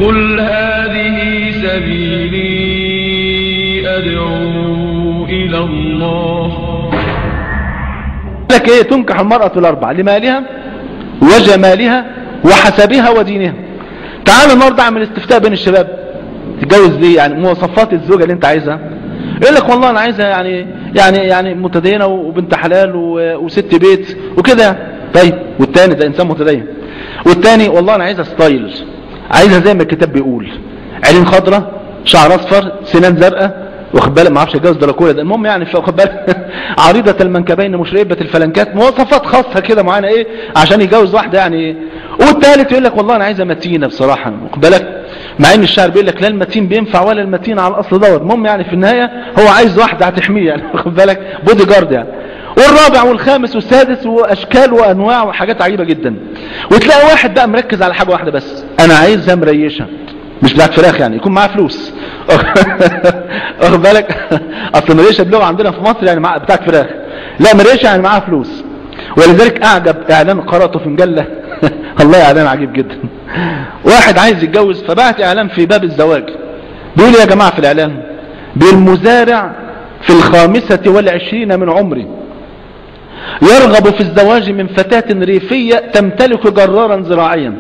قل هذه سبيلي أدعو إلى الله. لك ايه؟ تنكح المرأة الأربع لمالها وجمالها وحسبها ودينها. تعال النهارده اعمل استفتاء بين الشباب، تتجوز ليه؟ يعني مواصفات الزوجة اللي انت عايزها. يقول لك والله انا عايزها يعني متدينة وبنت حلال وست بيت وكده. طيب والتاني ده انسان متدين، والتاني والله انا عايزها ستايل، عايزها زي ما الكتاب بيقول، عينين خضراء، شعر اصفر، سنان زرقاء، واخد بالك، ما اعرفش اتجوز دراكولا ده، المهم يعني واخد بالك عريضة المنكبين مشربة الفلنكات، مواصفات خاصة كده معينة ايه عشان يجوز واحدة يعني ايه. والثالث يقول لك والله انا عايزها متينة بصراحة، واخد بالك، مع ان الشعر بيقول لك لا المتين بينفع ولا المتين على الاصل دور. المهم يعني في النهاية هو عايز واحدة هتحميه يعني، واخد بالك، بودي جارد يعني. والرابع والخامس والسادس واشكال وانواع وحاجات عجيبة جدا. وتلاقي واحد بقى مركز على حاجة واحدة بس، انا عايزها مريشة مش بتاعت فراخ، يعني يكون معاه فلوس واخد بالك اصل مريشة بلغة عندنا في مصر يعني بتاعت فراخ، لا مريشة يعني معاه فلوس. ولذلك اعجب اعلان قرأته في مجلة والله اعلان عجيب جدا. واحد عايز يتجوز فبعت اعلان في باب الزواج، بيقول يا جماعة في الاعلان، بالمزارع في 25 من عمري يرغب في الزواج من فتاة ريفية تمتلك جرارا زراعيا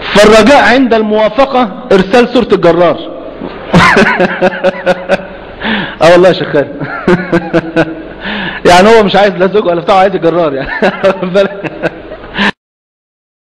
فالرجاء عند الموافقة ارسال صورة الجرار والله يا شيخ يعني هو مش عايز لا زوج ولا بتاعه، عايز الجرار يعني